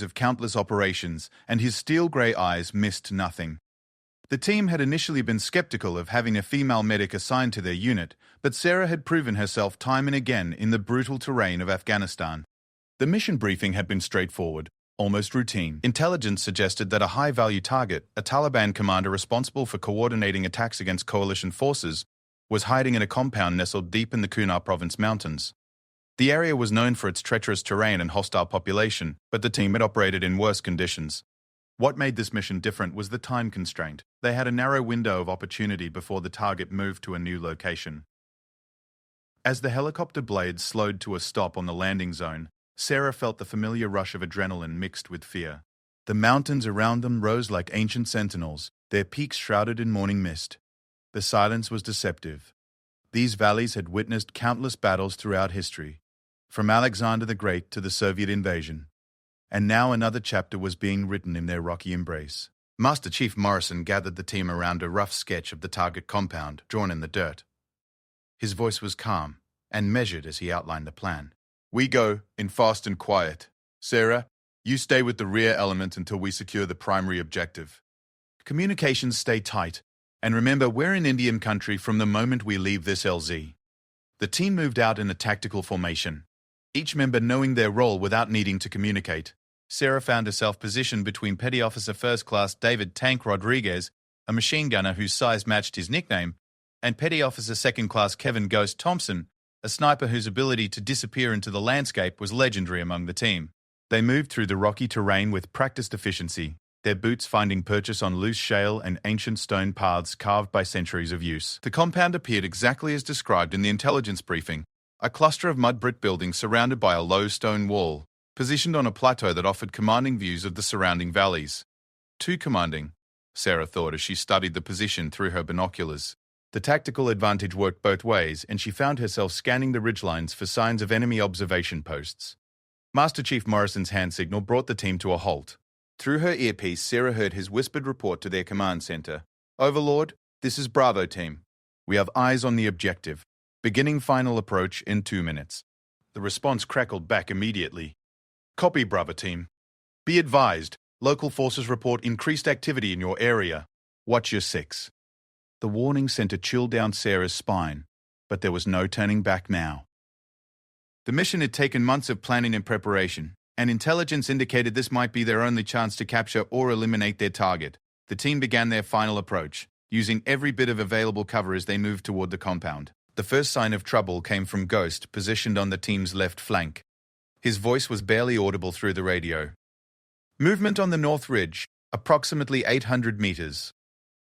of countless operations, and his steel-grey eyes missed nothing. The team had initially been skeptical of having a female medic assigned to their unit, but Sarah had proven herself time and again in the brutal terrain of Afghanistan. The mission briefing had been straightforward, almost routine. Intelligence suggested that a high-value target, a Taliban commander responsible for coordinating attacks against coalition forces, was hiding in a compound nestled deep in the Kunar province mountains. The area was known for its treacherous terrain and hostile population, but the team had operated in worse conditions. What made this mission different was the time constraint. They had a narrow window of opportunity before the target moved to a new location. As the helicopter blades slowed to a stop on the landing zone, Sarah felt the familiar rush of adrenaline mixed with fear. The mountains around them rose like ancient sentinels, their peaks shrouded in morning mist. The silence was deceptive. These valleys had witnessed countless battles throughout history, from Alexander the Great to the Soviet invasion. And now another chapter was being written in their rocky embrace. Master Chief Morrison gathered the team around a rough sketch of the target compound, drawn in the dirt. His voice was calm and measured as he outlined the plan. "We go in fast and quiet. Sarah, you stay with the rear element until we secure the primary objective. Communications stay tight, and remember we're in Indian country from the moment we leave this LZ." The team moved out in a tactical formation, each member knowing their role without needing to communicate. Sarah found herself positioned between Petty Officer First Class David Tank Rodriguez, a machine gunner whose size matched his nickname, and Petty Officer Second Class Kevin Ghost Thompson, a sniper whose ability to disappear into the landscape was legendary among the team. They moved through the rocky terrain with practiced efficiency, their boots finding purchase on loose shale and ancient stone paths carved by centuries of use. The compound appeared exactly as described in the intelligence briefing, a cluster of mud brick buildings surrounded by a low stone wall, positioned on a plateau that offered commanding views of the surrounding valleys. Too commanding, Sarah thought as she studied the position through her binoculars. The tactical advantage worked both ways, and she found herself scanning the ridgelines for signs of enemy observation posts. Master Chief Morrison's hand signal brought the team to a halt. Through her earpiece, Sarah heard his whispered report to their command center. "Overlord, this is Bravo Team. We have eyes on the objective. Beginning final approach in 2 minutes." The response crackled back immediately. "Copy, Bravo Team. Be advised, local forces report increased activity in your area. Watch your 6." The warning sent a chill down Sarah's spine, but there was no turning back now. The mission had taken months of planning and preparation, and intelligence indicated this might be their only chance to capture or eliminate their target. The team began their final approach, using every bit of available cover as they moved toward the compound. The first sign of trouble came from Ghost, positioned on the team's left flank. His voice was barely audible through the radio. "Movement on the North Ridge, approximately 800 meters.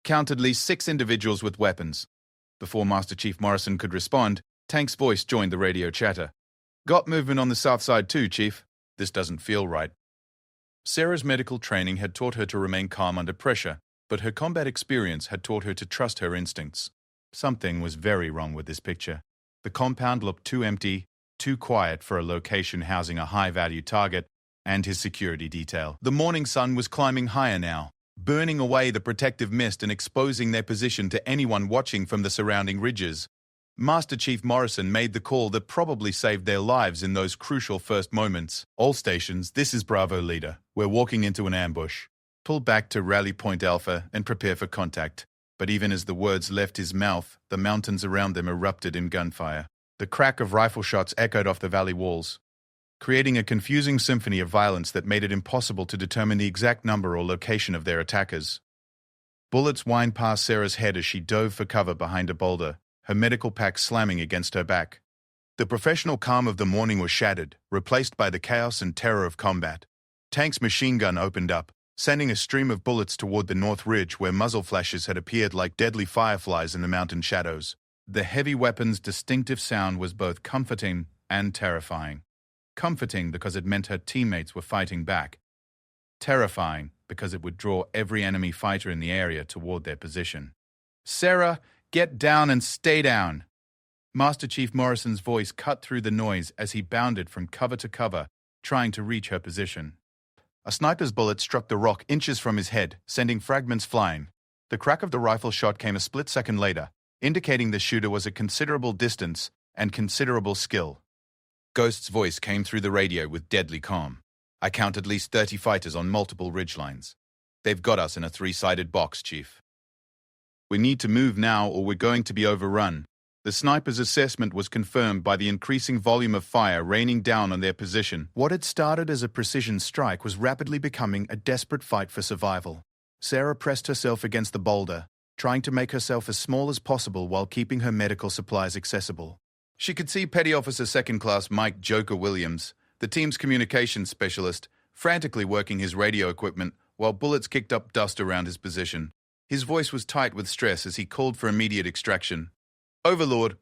Count at least 6 individuals with weapons." Before Master Chief Morrison could respond, Tank's voice joined the radio chatter. "Got movement on the south side too, Chief. This doesn't feel right." Sarah's medical training had taught her to remain calm under pressure, but her combat experience had taught her to trust her instincts. Something was very wrong with this picture. The compound looked too empty, too quiet for a location housing a high-value target and his security detail. The morning sun was climbing higher now, burning away the protective mist and exposing their position to anyone watching from the surrounding ridges. Master Chief Morrison made the call that probably saved their lives in those crucial first moments. "All stations, this is Bravo Leader. We're walking into an ambush. Pull back to Rally Point Alpha and prepare for contact." But even as the words left his mouth, the mountains around them erupted in gunfire. The crack of rifle shots echoed off the valley walls, creating a confusing symphony of violence that made it impossible to determine the exact number or location of their attackers. Bullets whined past Sarah's head as she dove for cover behind a boulder, her medical pack slamming against her back. The professional calm of the morning was shattered, replaced by the chaos and terror of combat. Tank's machine gun opened up, sending a stream of bullets toward the north ridge where muzzle flashes had appeared like deadly fireflies in the mountain shadows. The heavy weapon's distinctive sound was both comforting and terrifying. Comforting because it meant her teammates were fighting back. Terrifying because it would draw every enemy fighter in the area toward their position. "Sarah, get down and stay down." Master Chief Morrison's voice cut through the noise as he bounded from cover to cover, trying to reach her position. A sniper's bullet struck the rock inches from his head, sending fragments flying. The crack of the rifle shot came a split second later, indicating the shooter was at considerable distance and considerable skill. Ghost's voice came through the radio with deadly calm. I count at least 30 fighters on multiple ridgelines. They've got us in a three-sided box, Chief. We need to move now or we're going to be overrun. The sniper's assessment was confirmed by the increasing volume of fire raining down on their position. What had started as a precision strike was rapidly becoming a desperate fight for survival. Sarah pressed herself against the boulder, trying to make herself as small as possible while keeping her medical supplies accessible. She could see Petty Officer Second Class Mike Joker Williams, the team's communications specialist, frantically working his radio equipment while bullets kicked up dust around his position. His voice was tight with stress as he called for immediate extraction. Overlord,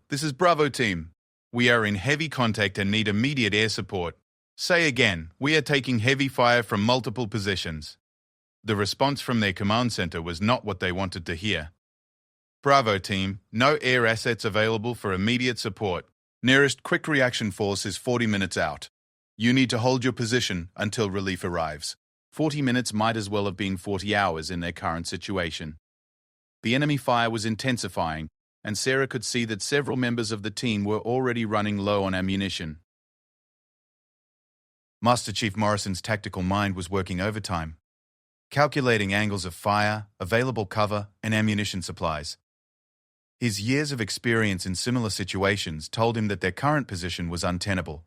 this is Bravo Team. We are in heavy contact and need immediate air support. Say again, we are taking heavy fire from multiple positions. The response from their command center was not what they wanted to hear. Bravo Team, no air assets available for immediate support. Nearest quick reaction force is 40 minutes out. You need to hold your position until relief arrives. 40 minutes might as well have been 40 hours in their current situation. The enemy fire was intensifying, and Sarah could see that several members of the team were already running low on ammunition. Master Chief Morrison's tactical mind was working overtime, calculating angles of fire, available cover, and ammunition supplies. His years of experience in similar situations told him that their current position was untenable.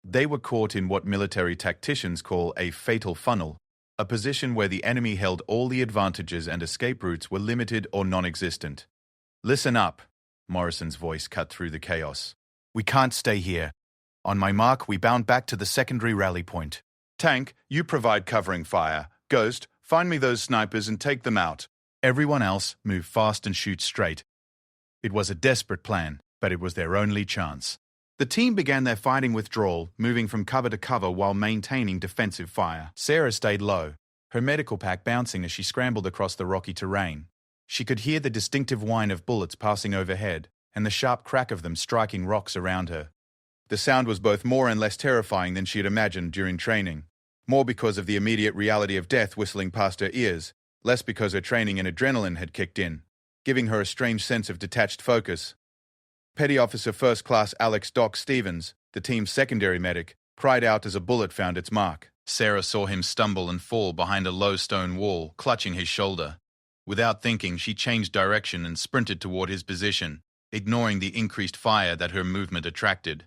They were caught in what military tacticians call a fatal funnel, a position where the enemy held all the advantages and escape routes were limited or non-existent. Listen up, Morrison's voice cut through the chaos. We can't stay here. On my mark, we bound back to the secondary rally point. Tank, you provide covering fire. Ghost, find me those snipers and take them out. Everyone else, move fast and shoot straight. It was a desperate plan, but it was their only chance. The team began their fighting withdrawal, moving from cover to cover while maintaining defensive fire. Sarah stayed low, her medical pack bouncing as she scrambled across the rocky terrain. She could hear the distinctive whine of bullets passing overhead, and the sharp crack of them striking rocks around her. The sound was both more and less terrifying than she had imagined during training, more because of the immediate reality of death whistling past her ears, less because her training and adrenaline had kicked in, giving her a strange sense of detached focus. Petty Officer First Class Alex Doc Stevens, the team's secondary medic, cried out as a bullet found its mark. Sarah saw him stumble and fall behind a low stone wall, clutching his shoulder. Without thinking, she changed direction and sprinted toward his position, ignoring the increased fire that her movement attracted.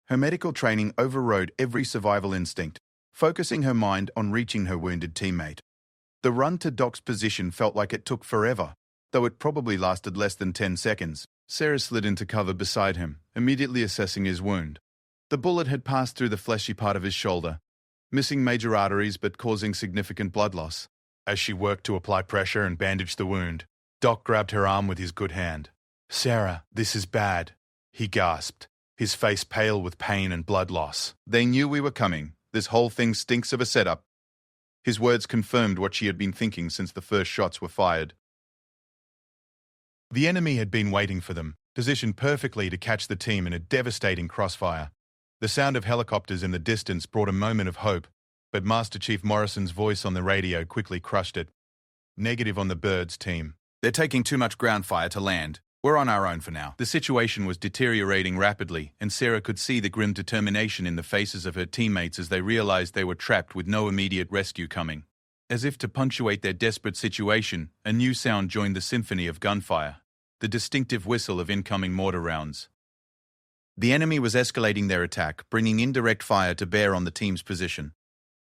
Her medical training overrode every survival instinct, focusing her mind on reaching her wounded teammate. The run to Doc's position felt like it took forever, though it probably lasted less than 10 seconds. Sarah slid into cover beside him, immediately assessing his wound. The bullet had passed through the fleshy part of his shoulder, missing major arteries but causing significant blood loss. As she worked to apply pressure and bandage the wound, Doc grabbed her arm with his good hand. "Sarah, this is bad," he gasped, his face pale with pain and blood loss. "They knew we were coming. This whole thing stinks of a setup." His words confirmed what she had been thinking since the first shots were fired. The enemy had been waiting for them, positioned perfectly to catch the team in a devastating crossfire. The sound of helicopters in the distance brought a moment of hope, but Master Chief Morrison's voice on the radio quickly crushed it. Negative on the Birds team. They're taking too much ground fire to land. We're on our own for now. The situation was deteriorating rapidly, and Sarah could see the grim determination in the faces of her teammates as they realized they were trapped with no immediate rescue coming. As if to punctuate their desperate situation, a new sound joined the symphony of gunfire, the distinctive whistle of incoming mortar rounds. The enemy was escalating their attack, bringing indirect fire to bear on the team's position.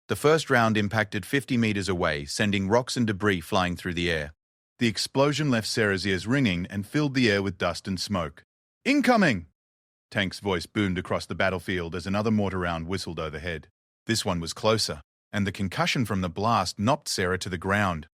The first round impacted 50 meters away, sending rocks and debris flying through the air. The explosion left Sarah's ears ringing and filled the air with dust and smoke. "Incoming!" Tank's voice boomed across the battlefield as another mortar round whistled overhead. This one was closer, and the concussion from the blast knocked Sarah to the ground.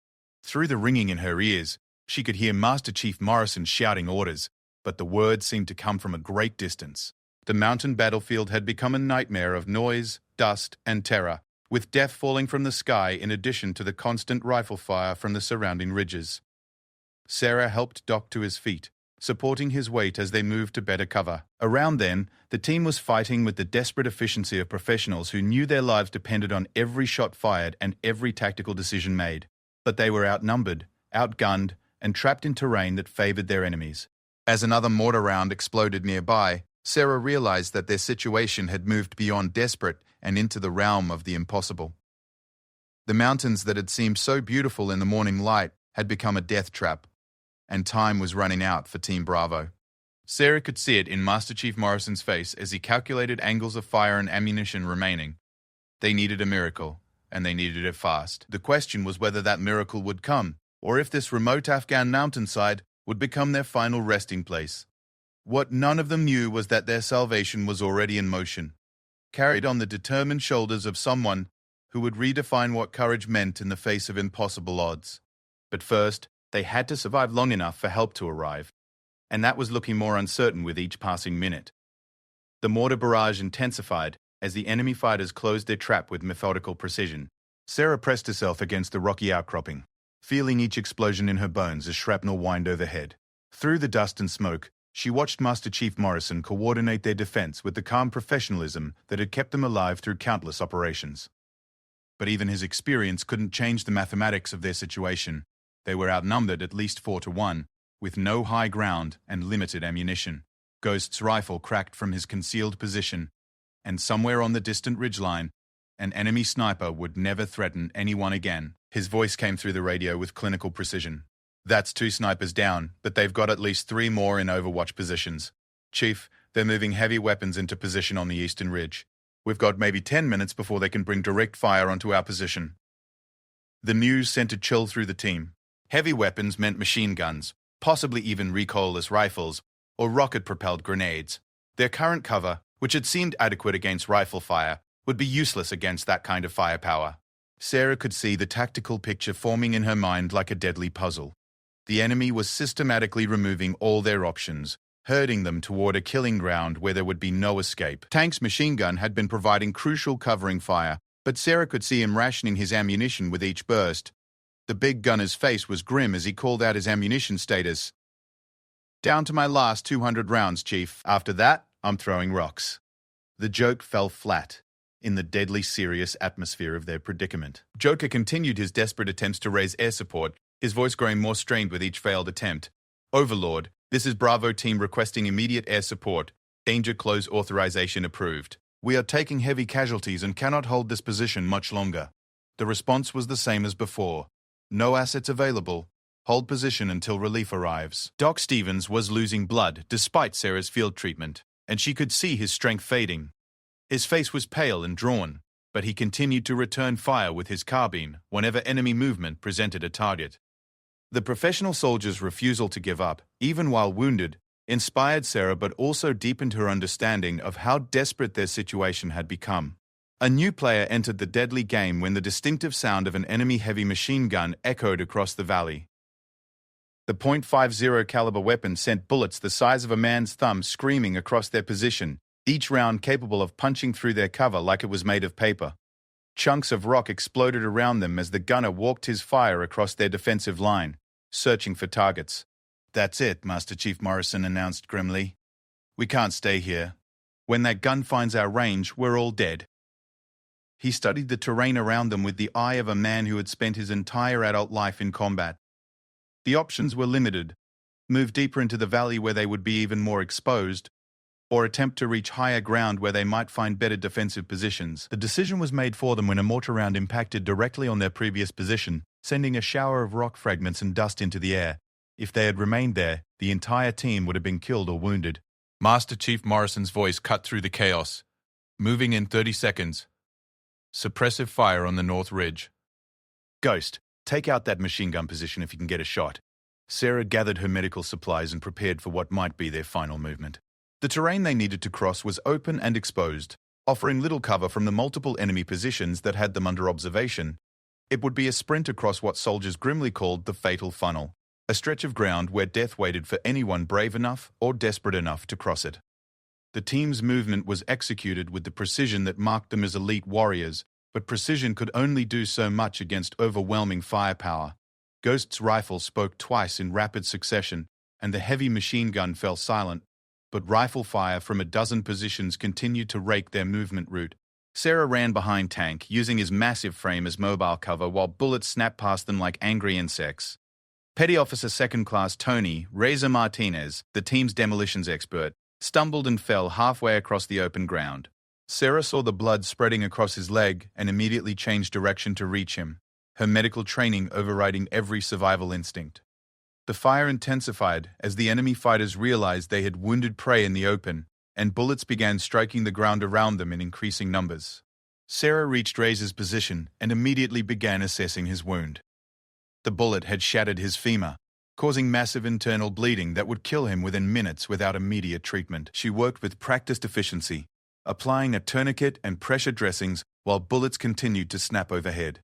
Through the ringing in her ears, she could hear Master Chief Morrison shouting orders, but the words seemed to come from a great distance. The mountain battlefield had become a nightmare of noise, dust, and terror, with death falling from the sky in addition to the constant rifle fire from the surrounding ridges. Sarah helped Doc to his feet, supporting his weight as they moved to better cover. Around then, the team was fighting with the desperate efficiency of professionals who knew their lives depended on every shot fired and every tactical decision made. But they were outnumbered, outgunned, and trapped in terrain that favored their enemies. As another mortar round exploded nearby, Sarah realized that their situation had moved beyond desperate and into the realm of the impossible. The mountains that had seemed so beautiful in the morning light had become a death trap, and time was running out for Team Bravo. Sarah could see it in Master Chief Morrison's face as he calculated angles of fire and ammunition remaining. They needed a miracle, and they needed it fast. The question was whether that miracle would come, or if this remote Afghan mountainside would become their final resting place. What none of them knew was that their salvation was already in motion, carried on the determined shoulders of someone who would redefine what courage meant in the face of impossible odds. But first, they had to survive long enough for help to arrive, and that was looking more uncertain with each passing minute. The mortar barrage intensified as the enemy fighters closed their trap with methodical precision. Sarah pressed herself against the rocky outcropping, feeling each explosion in her bones as shrapnel whined overhead. Through the dust and smoke, she watched Master Chief Morrison coordinate their defense with the calm professionalism that had kept them alive through countless operations. But even his experience couldn't change the mathematics of their situation. They were outnumbered at least 4-1, with no high ground and limited ammunition. Ghost's rifle cracked from his concealed position, and somewhere on the distant ridgeline, an enemy sniper would never threaten anyone again. His voice came through the radio with clinical precision. That's 2 snipers down, but they've got at least 3 more in overwatch positions. Chief, they're moving heavy weapons into position on the eastern ridge. We've got maybe 10 minutes before they can bring direct fire onto our position. The news sent a chill through the team. Heavy weapons meant machine guns, possibly even recoilless rifles, or rocket-propelled grenades. Their current cover, which had seemed adequate against rifle fire, would be useless against that kind of firepower. Sarah could see the tactical picture forming in her mind like a deadly puzzle. The enemy was systematically removing all their options, herding them toward a killing ground where there would be no escape. Tank's machine gun had been providing crucial covering fire, but Sarah could see him rationing his ammunition with each burst. The big gunner's face was grim as he called out his ammunition status. "Down to my last 200 rounds, Chief. After that, I'm throwing rocks." The joke fell flat in the deadly serious atmosphere of their predicament. Joker continued his desperate attempts to raise air support, his voice growing more strained with each failed attempt. "Overlord, this is Bravo team requesting immediate air support. Danger close authorization approved. We are taking heavy casualties and cannot hold this position much longer." The response was the same as before. "No assets available. Hold position until relief arrives." Doc Stevens was losing blood despite Sarah's field treatment, and she could see his strength fading. His face was pale and drawn, but he continued to return fire with his carbine whenever enemy movement presented a target. The professional soldier's refusal to give up, even while wounded, inspired Sarah but also deepened her understanding of how desperate their situation had become. A new player entered the deadly game when the distinctive sound of an enemy heavy machine gun echoed across the valley. The .50 caliber weapon sent bullets the size of a man's thumb screaming across their position, each round capable of punching through their cover like it was made of paper. Chunks of rock exploded around them as the gunner walked his fire across their defensive line, searching for targets. "That's it," Master Chief Morrison announced grimly. "We can't stay here. When that gun finds our range, we're all dead." He studied the terrain around them with the eye of a man who had spent his entire adult life in combat. The options were limited: move deeper into the valley where they would be even more exposed, or attempt to reach higher ground where they might find better defensive positions. The decision was made for them when a mortar round impacted directly on their previous position, sending a shower of rock fragments and dust into the air. If they had remained there, the entire team would have been killed or wounded. Master Chief Morrison's voice cut through the chaos. "Moving in 30 seconds. Suppressive fire on the north ridge. Ghost, take out that machine gun position if you can get a shot." Sarah gathered her medical supplies and prepared for what might be their final movement. The terrain they needed to cross was open and exposed, offering little cover from the multiple enemy positions that had them under observation. It would be a sprint across what soldiers grimly called the fatal funnel, a stretch of ground where death waited for anyone brave enough or desperate enough to cross it. The team's movement was executed with the precision that marked them as elite warriors, but precision could only do so much against overwhelming firepower. Ghost's rifle spoke twice in rapid succession, and the heavy machine gun fell silent, but rifle fire from a dozen positions continued to rake their movement route. Sarah ran behind Tank, using his massive frame as mobile cover while bullets snapped past them like angry insects. Petty Officer Second Class Tony Razor Martinez, the team's demolitions expert, stumbled and fell halfway across the open ground. Sarah saw the blood spreading across his leg and immediately changed direction to reach him, her medical training overriding every survival instinct. The fire intensified as the enemy fighters realized they had wounded prey in the open, and bullets began striking the ground around them in increasing numbers. Sarah reached Razor's position and immediately began assessing his wound. The bullet had shattered his femur, causing massive internal bleeding that would kill him within minutes without immediate treatment. She worked with practiced efficiency, applying a tourniquet and pressure dressings while bullets continued to snap overhead.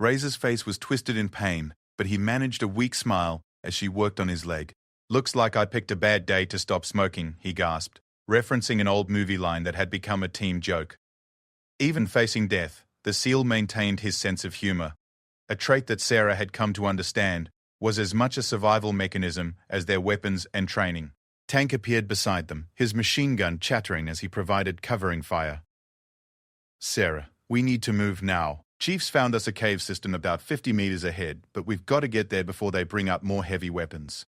Razor's face was twisted in pain, but he managed a weak smile as she worked on his leg. "Looks like I picked a bad day to stop smoking," he gasped, referencing an old movie line that had become a team joke. Even facing death, the SEAL maintained his sense of humor. A trait that Sarah had come to understand was as much a survival mechanism as their weapons and training. Tank appeared beside them, his machine gun chattering as he provided covering fire. "Sarah, we need to move now. Chiefs found us a cave system about 50 meters ahead, but we've got to get there before they bring up more heavy weapons."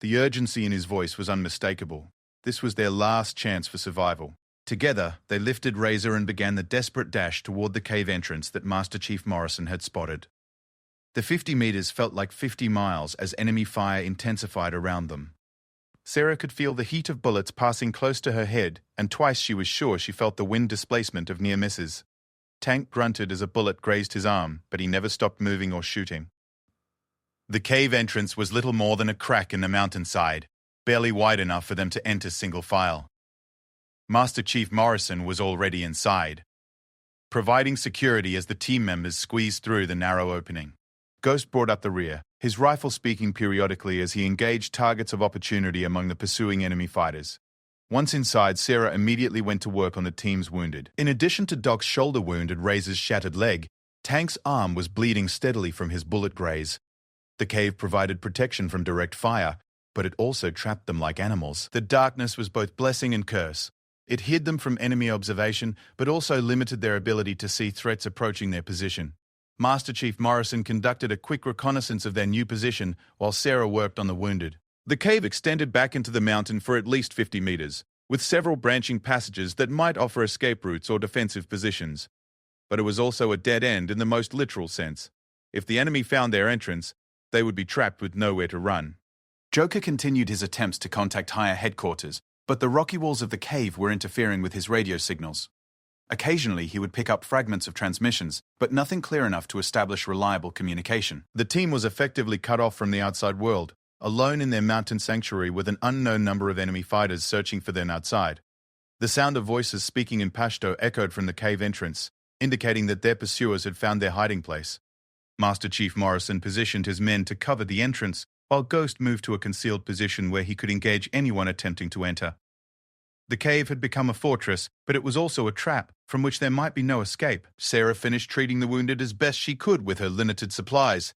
The urgency in his voice was unmistakable. This was their last chance for survival. Together, they lifted Razor and began the desperate dash toward the cave entrance that Master Chief Morrison had spotted. The 50 meters felt like 50 miles as enemy fire intensified around them. Sarah could feel the heat of bullets passing close to her head, and twice she was sure she felt the wind displacement of near misses. Tank grunted as a bullet grazed his arm, but he never stopped moving or shooting. The cave entrance was little more than a crack in the mountainside, barely wide enough for them to enter single file. Master Chief Morrison was already inside, providing security as the team members squeezed through the narrow opening. Ghost brought up the rear, his rifle speaking periodically as he engaged targets of opportunity among the pursuing enemy fighters. Once inside, Sarah immediately went to work on the team's wounded. In addition to Doc's shoulder wound and Razor's shattered leg, Tank's arm was bleeding steadily from his bullet graze. The cave provided protection from direct fire, but it also trapped them like animals. The darkness was both blessing and curse. It hid them from enemy observation, but also limited their ability to see threats approaching their position. Master Chief Morrison conducted a quick reconnaissance of their new position while Sarah worked on the wounded. The cave extended back into the mountain for at least 50 meters, with several branching passages that might offer escape routes or defensive positions. But it was also a dead end in the most literal sense. If the enemy found their entrance, they would be trapped with nowhere to run. Joker continued his attempts to contact higher headquarters, but the rocky walls of the cave were interfering with his radio signals. Occasionally, he would pick up fragments of transmissions, but nothing clear enough to establish reliable communication. The team was effectively cut off from the outside world, alone in their mountain sanctuary with an unknown number of enemy fighters searching for them outside. The sound of voices speaking in Pashto echoed from the cave entrance, indicating that their pursuers had found their hiding place. Master Chief Morrison positioned his men to cover the entrance, while Ghost moved to a concealed position where he could engage anyone attempting to enter. The cave had become a fortress, but it was also a trap, from which there might be no escape. Sarah finished treating the wounded as best she could with her limited supplies.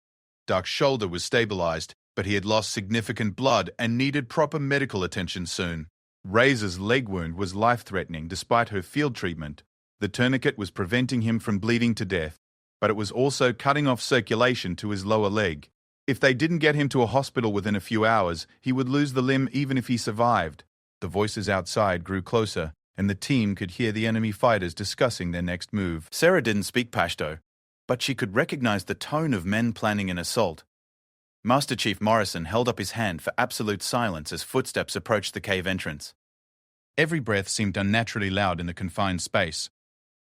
Dark's shoulder was stabilized, but he had lost significant blood and needed proper medical attention soon. Razor's leg wound was life-threatening despite her field treatment. The tourniquet was preventing him from bleeding to death, but it was also cutting off circulation to his lower leg. If they didn't get him to a hospital within a few hours, he would lose the limb even if he survived. The voices outside grew closer, and the team could hear the enemy fighters discussing their next move. Sarah didn't speak Pashto, but she could recognize the tone of men planning an assault. Master Chief Morrison held up his hand for absolute silence as footsteps approached the cave entrance. Every breath seemed unnaturally loud in the confined space.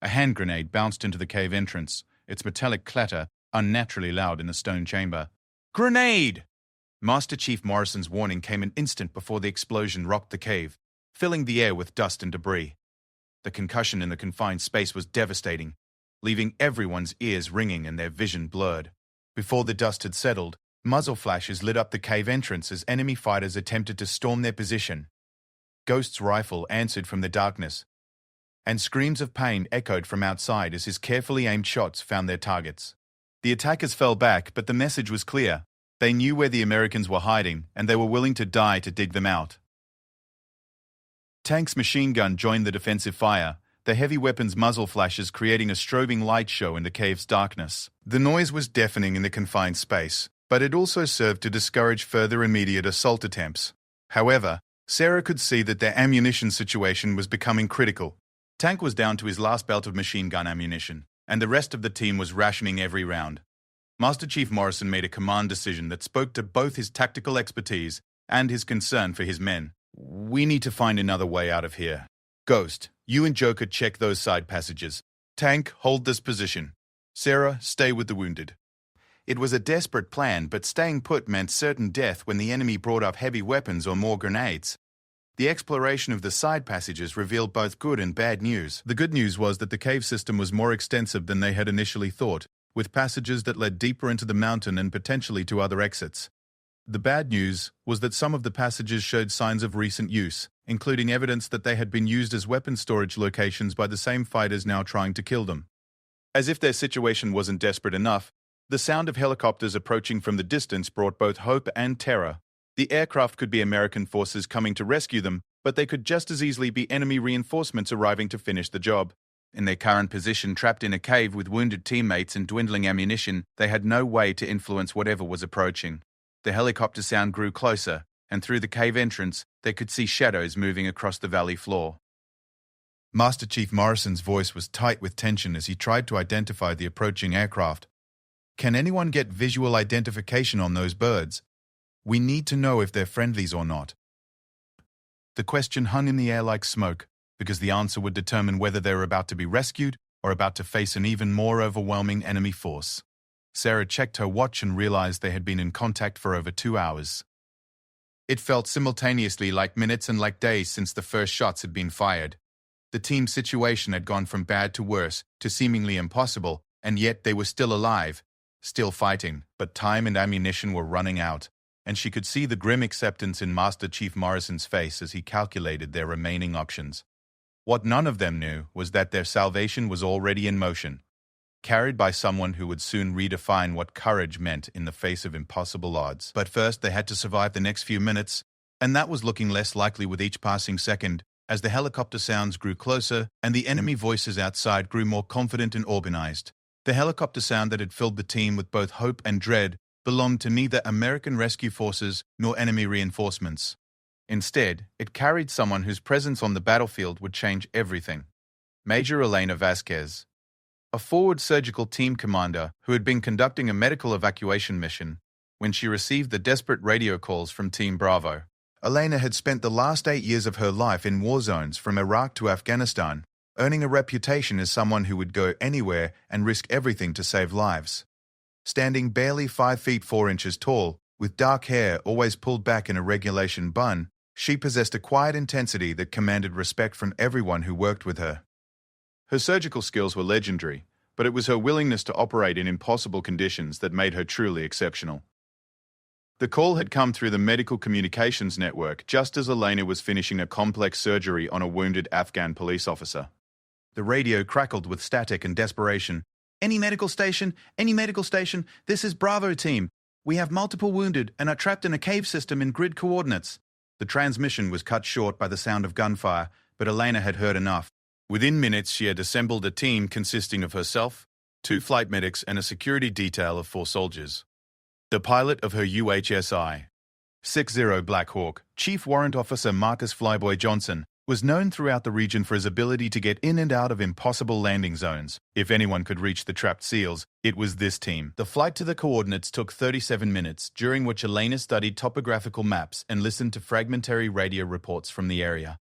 A hand grenade bounced into the cave entrance, its metallic clatter unnaturally loud in the stone chamber. "Grenade!" Master Chief Morrison's warning came an instant before the explosion rocked the cave, filling the air with dust and debris. The concussion in the confined space was devastating, leaving everyone's ears ringing and their vision blurred. Before the dust had settled, muzzle flashes lit up the cave entrance as enemy fighters attempted to storm their position. Ghost's rifle answered from the darkness, and screams of pain echoed from outside as his carefully aimed shots found their targets. The attackers fell back, but the message was clear. They knew where the Americans were hiding, and they were willing to die to dig them out. Tank's machine gun joined the defensive fire, the heavy weapon's muzzle flashes creating a strobing light show in the cave's darkness. The noise was deafening in the confined space, but it also served to discourage further immediate assault attempts. However, Sarah could see that their ammunition situation was becoming critical. Tank was down to his last belt of machine gun ammunition, and the rest of the team was rationing every round. Master Chief Morrison made a command decision that spoke to both his tactical expertise and his concern for his men. We need to find another way out of here. Ghost, you and Joker check those side passages. Tank, hold this position. Sarah, stay with the wounded. It was a desperate plan, but staying put meant certain death when the enemy brought up heavy weapons or more grenades. The exploration of the side passages revealed both good and bad news. The good news was that the cave system was more extensive than they had initially thought, with passages that led deeper into the mountain and potentially to other exits. The bad news was that some of the passages showed signs of recent use, including evidence that they had been used as weapon storage locations by the same fighters now trying to kill them. As if their situation wasn't desperate enough, the sound of helicopters approaching from the distance brought both hope and terror. The aircraft could be American forces coming to rescue them, but they could just as easily be enemy reinforcements arriving to finish the job. In their current position, trapped in a cave with wounded teammates and dwindling ammunition, they had no way to influence whatever was approaching. The helicopter sound grew closer, and through the cave entrance, they could see shadows moving across the valley floor. Master Chief Morrison's voice was tight with tension as he tried to identify the approaching aircraft. Can anyone get visual identification on those birds? We need to know if they're friendlies or not. The question hung in the air like smoke, because the answer would determine whether they were about to be rescued or about to face an even more overwhelming enemy force. Sarah checked her watch and realized they had been in contact for over 2 hours. It felt simultaneously like minutes and like days since the first shots had been fired. The team's situation had gone from bad to worse, to seemingly impossible, and yet they were still alive, still fighting, but time and ammunition were running out, and she could see the grim acceptance in Master Chief Morrison's face as he calculated their remaining options. What none of them knew was that their salvation was already in motion, carried by someone who would soon redefine what courage meant in the face of impossible odds. But first they had to survive the next few minutes, and that was looking less likely with each passing second, as the helicopter sounds grew closer and the enemy voices outside grew more confident and organized. The helicopter sound that had filled the team with both hope and dread belonged to neither American rescue forces nor enemy reinforcements. Instead, it carried someone whose presence on the battlefield would change everything. Major Elena Vasquez, a forward surgical team commander who had been conducting a medical evacuation mission when she received the desperate radio calls from Team Bravo. Elena had spent the last 8 years of her life in war zones from Iraq to Afghanistan, earning a reputation as someone who would go anywhere and risk everything to save lives. Standing barely 5 feet 4 inches tall, with dark hair always pulled back in a regulation bun, she possessed a quiet intensity that commanded respect from everyone who worked with her. Her surgical skills were legendary, but it was her willingness to operate in impossible conditions that made her truly exceptional. The call had come through the medical communications network just as Elena was finishing a complex surgery on a wounded Afghan police officer. The radio crackled with static and desperation. Any medical station, this is Bravo team. We have multiple wounded and are trapped in a cave system in grid coordinates. The transmission was cut short by the sound of gunfire, but Elena had heard enough. Within minutes, she had assembled a team consisting of herself, 2 flight medics, and a security detail of 4 soldiers. The pilot of her UHSI, 60 Black Hawk, Chief Warrant Officer Marcus Flyboy Johnson, was known throughout the region for his ability to get in and out of impossible landing zones. If anyone could reach the trapped SEALs, it was this team. The flight to the coordinates took 37 minutes, during which Elena studied topographical maps and listened to fragmentary radio reports from the area.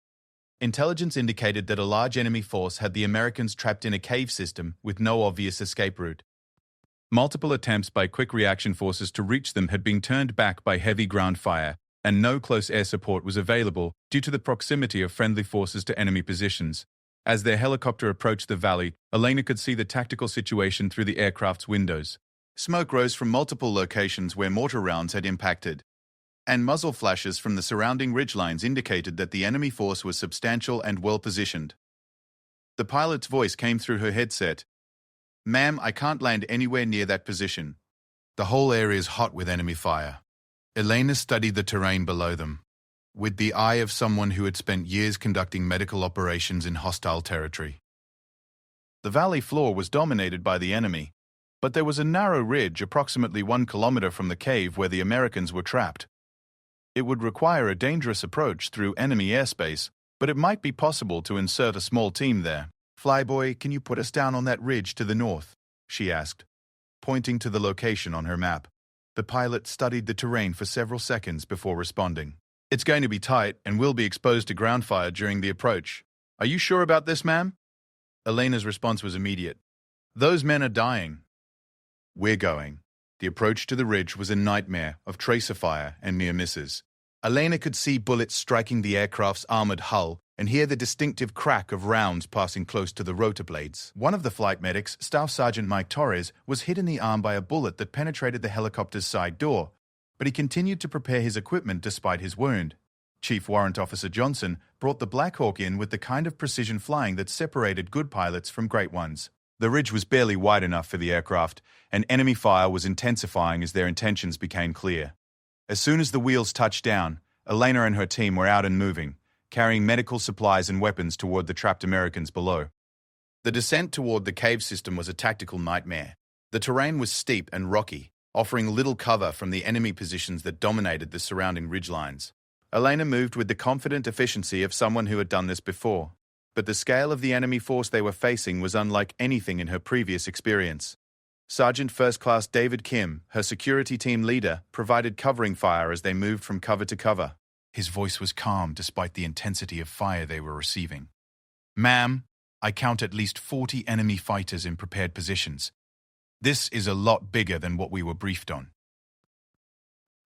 Intelligence indicated that a large enemy force had the Americans trapped in a cave system with no obvious escape route. Multiple attempts by quick reaction forces to reach them had been turned back by heavy ground fire, and no close air support was available due to the proximity of friendly forces to enemy positions. As their helicopter approached the valley, Elena could see the tactical situation through the aircraft's windows. Smoke rose from multiple locations where mortar rounds had impacted, and muzzle flashes from the surrounding ridgelines indicated that the enemy force was substantial and well-positioned. The pilot's voice came through her headset. "Ma'am, I can't land anywhere near that position. The whole area is hot with enemy fire." Elena studied the terrain below them, with the eye of someone who had spent years conducting medical operations in hostile territory. The valley floor was dominated by the enemy, but there was a narrow ridge approximately 1 kilometer from the cave where the Americans were trapped. It would require a dangerous approach through enemy airspace, but it might be possible to insert a small team there. Flyboy, can you put us down on that ridge to the north? She asked, pointing to the location on her map. The pilot studied the terrain for several seconds before responding. It's going to be tight and will be exposed to ground fire during the approach. Are you sure about this, ma'am? Elena's response was immediate. Those men are dying. We're going. The approach to the ridge was a nightmare of tracer fire and near misses. Elena could see bullets striking the aircraft's armored hull and hear the distinctive crack of rounds passing close to the rotor blades. One of the flight medics, Staff Sergeant Mike Torres, was hit in the arm by a bullet that penetrated the helicopter's side door, but he continued to prepare his equipment despite his wound. Chief Warrant Officer Johnson brought the Black Hawk in with the kind of precision flying that separated good pilots from great ones. The ridge was barely wide enough for the aircraft, and enemy fire was intensifying as their intentions became clear. As soon as the wheels touched down, Elena and her team were out and moving, carrying medical supplies and weapons toward the trapped Americans below. The descent toward the cave system was a tactical nightmare. The terrain was steep and rocky, offering little cover from the enemy positions that dominated the surrounding ridgelines. Elena moved with the confident efficiency of someone who had done this before, but the scale of the enemy force they were facing was unlike anything in her previous experience. Sergeant First Class David Kim, her security team leader, provided covering fire as they moved from cover to cover. His voice was calm despite the intensity of fire they were receiving. Ma'am, I count at least 40 enemy fighters in prepared positions. This is a lot bigger than what we were briefed on.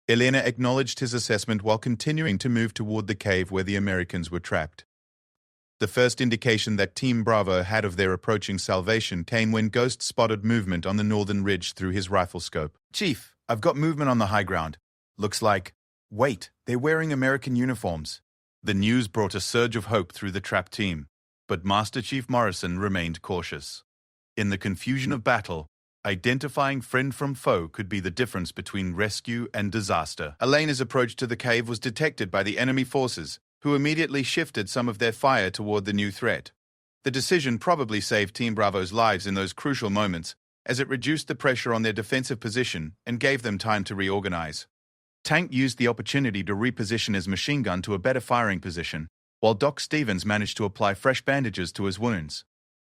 Elena acknowledged his assessment while continuing to move toward the cave where the Americans were trapped. The first indication that Team Bravo had of their approaching salvation came when Ghost spotted movement on the northern ridge through his rifle scope. Chief, I've got movement on the high ground. Looks like... Wait, they're wearing American uniforms. The news brought a surge of hope through the trapped team, but Master Chief Morrison remained cautious. In the confusion of battle, identifying friend from foe could be the difference between rescue and disaster. Elena's approach to the cave was detected by the enemy forces, who immediately shifted some of their fire toward the new threat. The decision probably saved Team Bravo's lives in those crucial moments, as it reduced the pressure on their defensive position and gave them time to reorganize. Tank used the opportunity to reposition his machine gun to a better firing position, while Doc Stevens managed to apply fresh bandages to his wounds.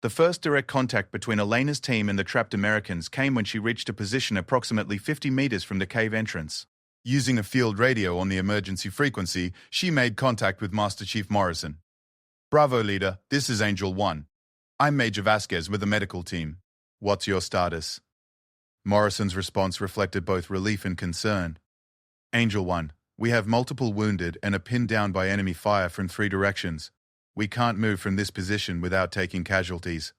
The first direct contact between Elena's team and the trapped Americans came when she reached a position approximately 50 meters from the cave entrance. Using a field radio on the emergency frequency, she made contact with Master Chief Morrison. Bravo, Leader. This is Angel 1. I'm Major Vasquez with the medical team. What's your status? Morrison's response reflected both relief and concern. Angel 1, we have multiple wounded and are pinned down by enemy fire from 3 directions. We can't move from this position without taking casualties.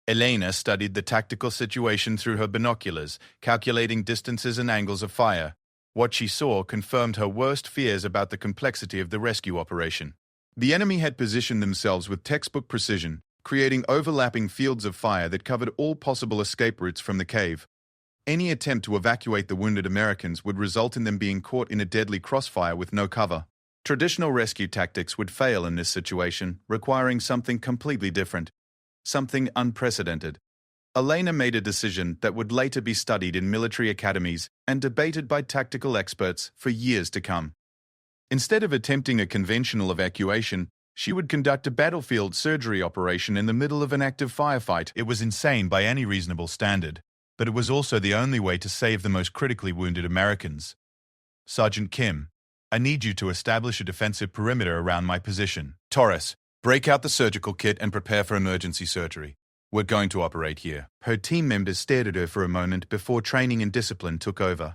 Elena studied the tactical situation through her binoculars, calculating distances and angles of fire. What she saw confirmed her worst fears about the complexity of the rescue operation. The enemy had positioned themselves with textbook precision, creating overlapping fields of fire that covered all possible escape routes from the cave. Any attempt to evacuate the wounded Americans would result in them being caught in a deadly crossfire with no cover. Traditional rescue tactics would fail in this situation, requiring something completely different, something unprecedented. Elena made a decision that would later be studied in military academies and debated by tactical experts for years to come. Instead of attempting a conventional evacuation, she would conduct a battlefield surgery operation in the middle of an active firefight. It was insane by any reasonable standard, but it was also the only way to save the most critically wounded Americans. Sergeant Kim, I need you to establish a defensive perimeter around my position. Torres, break out the surgical kit and prepare for emergency surgery. We're going to operate here. Her team members stared at her for a moment before training and discipline took over.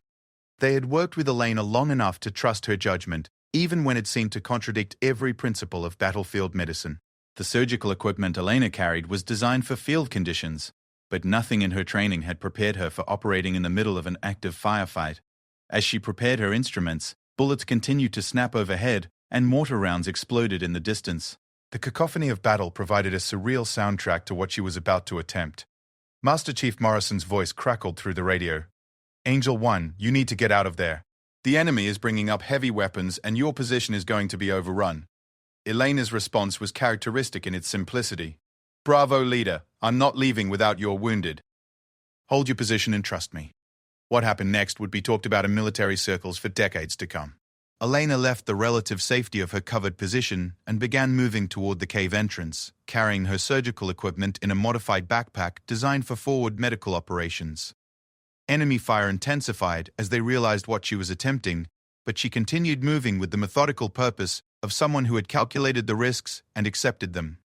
They had worked with Elena long enough to trust her judgment, even when it seemed to contradict every principle of battlefield medicine. The surgical equipment Elena carried was designed for field conditions, but nothing in her training had prepared her for operating in the middle of an active firefight. As she prepared her instruments, bullets continued to snap overhead, and mortar rounds exploded in the distance. The cacophony of battle provided a surreal soundtrack to what she was about to attempt. Master Chief Morrison's voice crackled through the radio. Angel 1, you need to get out of there. The enemy is bringing up heavy weapons, and your position is going to be overrun. Elena's response was characteristic in its simplicity. Bravo, Leader. I'm not leaving without your wounded. Hold your position and trust me. What happened next would be talked about in military circles for decades to come. Elena left the relative safety of her covered position and began moving toward the cave entrance, carrying her surgical equipment in a modified backpack designed for forward medical operations. Enemy fire intensified as they realized what she was attempting, but she continued moving with the methodical purpose of someone who had calculated the risks and accepted them.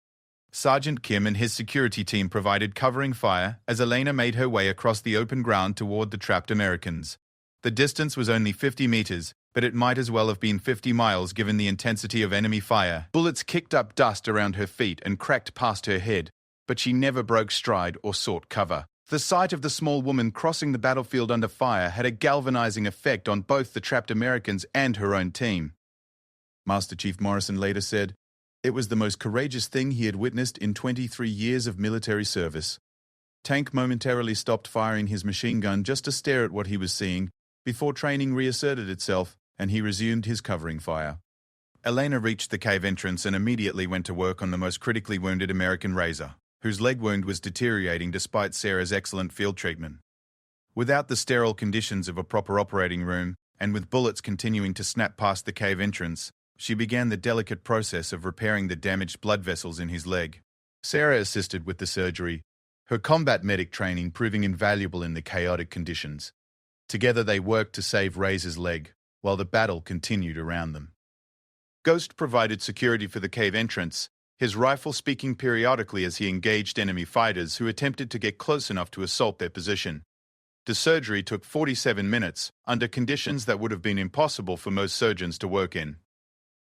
Sergeant Kim and his security team provided covering fire as Elena made her way across the open ground toward the trapped Americans. The distance was only 50 meters, but it might as well have been 50 miles given the intensity of enemy fire. Bullets kicked up dust around her feet and cracked past her head, but she never broke stride or sought cover. The sight of the small woman crossing the battlefield under fire had a galvanizing effect on both the trapped Americans and her own team. Master Chief Morrison later said, "It was the most courageous thing he had witnessed in 23 years of military service." Tank momentarily stopped firing his machine gun just to stare at what he was seeing, before training reasserted itself, and he resumed his covering fire. Elena reached the cave entrance and immediately went to work on the most critically wounded American Razor, whose leg wound was deteriorating despite Sarah's excellent field treatment. Without the sterile conditions of a proper operating room, and with bullets continuing to snap past the cave entrance, she began the delicate process of repairing the damaged blood vessels in his leg. Sarah assisted with the surgery, her combat medic training proving invaluable in the chaotic conditions. Together they worked to save Razor's leg, while the battle continued around them. Ghost provided security for the cave entrance, his rifle speaking periodically as he engaged enemy fighters who attempted to get close enough to assault their position. The surgery took 47 minutes, under conditions that would have been impossible for most surgeons to work in.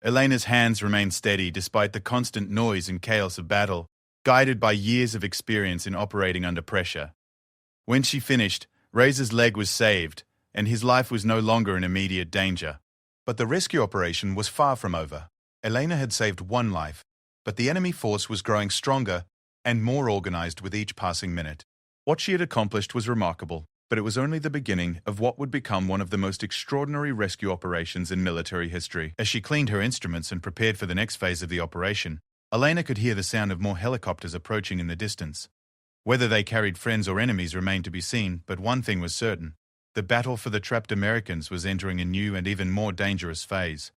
Elena's hands remained steady despite the constant noise and chaos of battle, guided by years of experience in operating under pressure. When she finished, Razor's leg was saved, and his life was no longer in immediate danger. But the rescue operation was far from over. Elena had saved one life, but the enemy force was growing stronger and more organized with each passing minute. What she had accomplished was remarkable, but it was only the beginning of what would become one of the most extraordinary rescue operations in military history. As she cleaned her instruments and prepared for the next phase of the operation, Elena could hear the sound of more helicopters approaching in the distance. Whether they carried friends or enemies remained to be seen, but one thing was certain. The battle for the trapped Americans was entering a new and even more dangerous phase.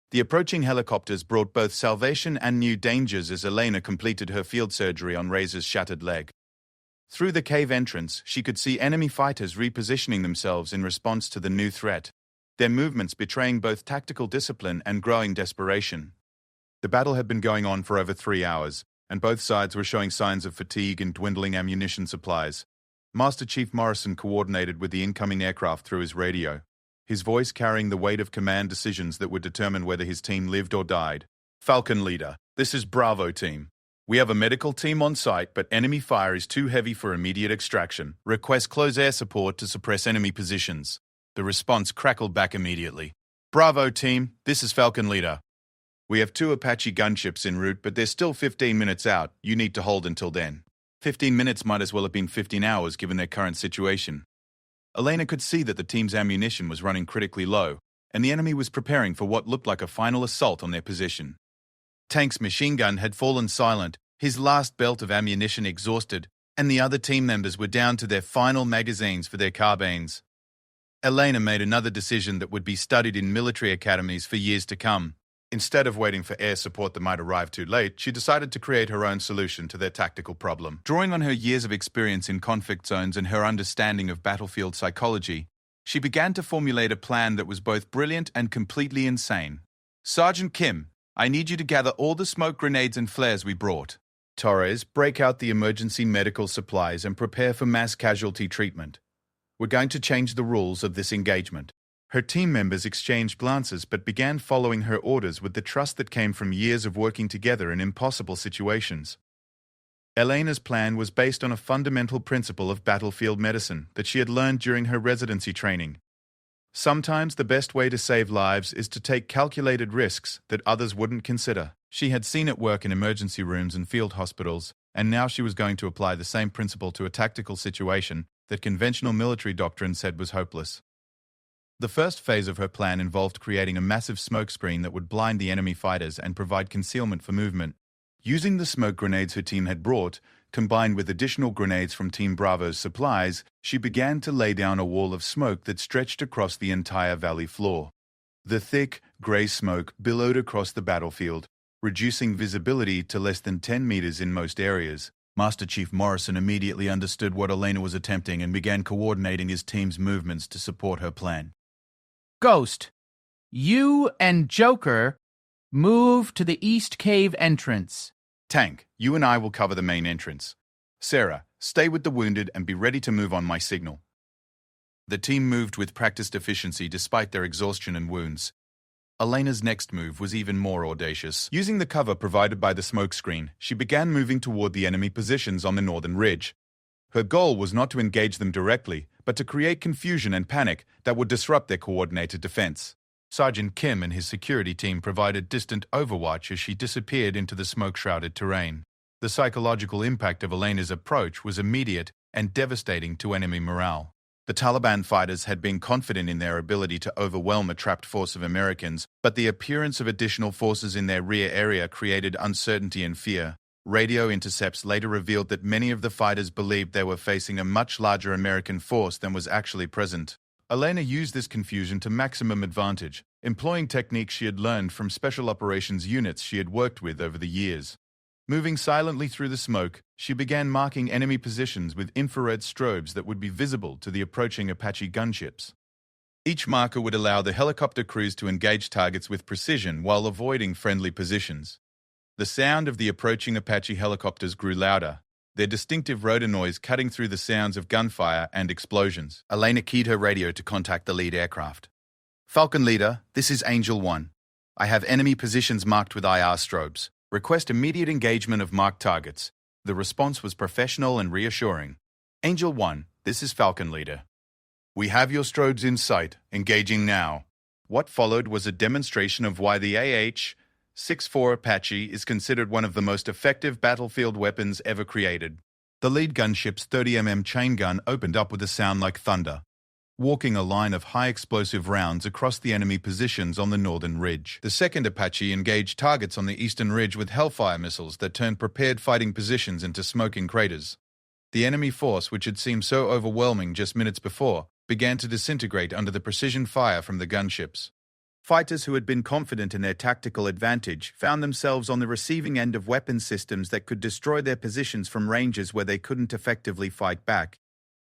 The approaching helicopters brought both salvation and new dangers as Elena completed her field surgery on Razor's shattered leg. Through the cave entrance, she could see enemy fighters repositioning themselves in response to the new threat, their movements betraying both tactical discipline and growing desperation. The battle had been going on for over 3 hours, and both sides were showing signs of fatigue and dwindling ammunition supplies. Master Chief Morrison coordinated with the incoming aircraft through his radio, his voice carrying the weight of command decisions that would determine whether his team lived or died. "Falcon Leader, this is Bravo Team. We have a medical team on site, but enemy fire is too heavy for immediate extraction. Request close air support to suppress enemy positions." The response crackled back immediately. "Bravo Team, this is Falcon Leader. We have 2 Apache gunships en route, but they're still 15 minutes out. You need to hold until then." 15 minutes might as well have been 15 hours given their current situation. Elena could see that the team's ammunition was running critically low, and the enemy was preparing for what looked like a final assault on their position. Tank's machine gun had fallen silent, his last belt of ammunition exhausted, and the other team members were down to their final magazines for their carbines. Elena made another decision that would be studied in military academies for years to come. Instead of waiting for air support that might arrive too late, she decided to create her own solution to their tactical problem. Drawing on her years of experience in conflict zones and her understanding of battlefield psychology, she began to formulate a plan that was both brilliant and completely insane. "Sergeant Kim, I need you to gather all the smoke grenades and flares we brought. Torres, break out the emergency medical supplies and prepare for mass casualty treatment. We're going to change the rules of this engagement." Her team members exchanged glances but began following her orders with the trust that came from years of working together in impossible situations. Elena's plan was based on a fundamental principle of battlefield medicine that she had learned during her residency training. Sometimes the best way to save lives is to take calculated risks that others wouldn't consider. She had seen it work in emergency rooms and field hospitals, and now she was going to apply the same principle to a tactical situation that conventional military doctrine said was hopeless. The first phase of her plan involved creating a massive smokescreen that would blind the enemy fighters and provide concealment for movement. Using the smoke grenades her team had brought, combined with additional grenades from Team Bravo's supplies, she began to lay down a wall of smoke that stretched across the entire valley floor. The thick, grey smoke billowed across the battlefield, reducing visibility to less than 10 meters in most areas. Master Chief Morrison immediately understood what Elena was attempting and began coordinating his team's movements to support her plan. Ghost, you and Joker move to the East Cave entrance. Tank, you and I will cover the main entrance. Sarah, stay with the wounded and be ready to move on my signal. The team moved with practiced efficiency despite their exhaustion and wounds. Elena's next move was even more audacious. Using the cover provided by the smokescreen, she began moving toward the enemy positions on the northern ridge. Her goal was not to engage them directly, but to create confusion and panic that would disrupt their coordinated defense. Sergeant Kim and his security team provided distant overwatch as she disappeared into the smoke-shrouded terrain. The psychological impact of Elena's approach was immediate and devastating to enemy morale. The Taliban fighters had been confident in their ability to overwhelm a trapped force of Americans, but the appearance of additional forces in their rear area created uncertainty and fear. Radio intercepts later revealed that many of the fighters believed they were facing a much larger American force than was actually present. Elena used this confusion to maximum advantage, employing techniques she had learned from special operations units she had worked with over the years. Moving silently through the smoke, she began marking enemy positions with infrared strobes that would be visible to the approaching Apache gunships. Each marker would allow the helicopter crews to engage targets with precision while avoiding friendly positions. The sound of the approaching Apache helicopters grew louder, their distinctive rotor noise cutting through the sounds of gunfire and explosions. Elena keyed her radio to contact the lead aircraft. Falcon Leader, this is Angel 1. I have enemy positions marked with IR strobes. Request immediate engagement of marked targets. The response was professional and reassuring. Angel 1, this is Falcon Leader. We have your strobes in sight, engaging now. What followed was a demonstration of why the AH-64 Apache is considered one of the most effective battlefield weapons ever created. The lead gunship's 30mm chain gun opened up with a sound like thunder, walking a line of high-explosive rounds across the enemy positions on the northern ridge. The second Apache engaged targets on the eastern ridge with Hellfire missiles that turned prepared fighting positions into smoking craters. The enemy force, which had seemed so overwhelming just minutes before, began to disintegrate under the precision fire from the gunships. Fighters who had been confident in their tactical advantage found themselves on the receiving end of weapon systems that could destroy their positions from ranges where they couldn't effectively fight back.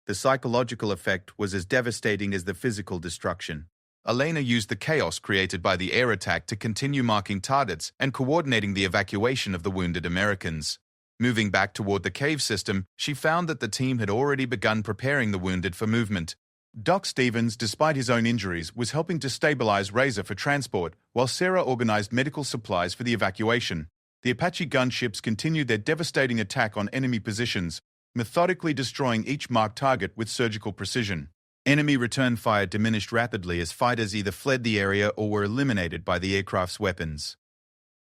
The psychological effect was as devastating as the physical destruction. Elena used the chaos created by the air attack to continue marking targets and coordinating the evacuation of the wounded Americans. Moving back toward the cave system, she found that the team had already begun preparing the wounded for movement. Doc Stevens, despite his own injuries, was helping to stabilize Razor for transport, while Sarah organized medical supplies for the evacuation. The Apache gunships continued their devastating attack on enemy positions, methodically destroying each marked target with surgical precision. Enemy return fire diminished rapidly as fighters either fled the area or were eliminated by the aircraft's weapons.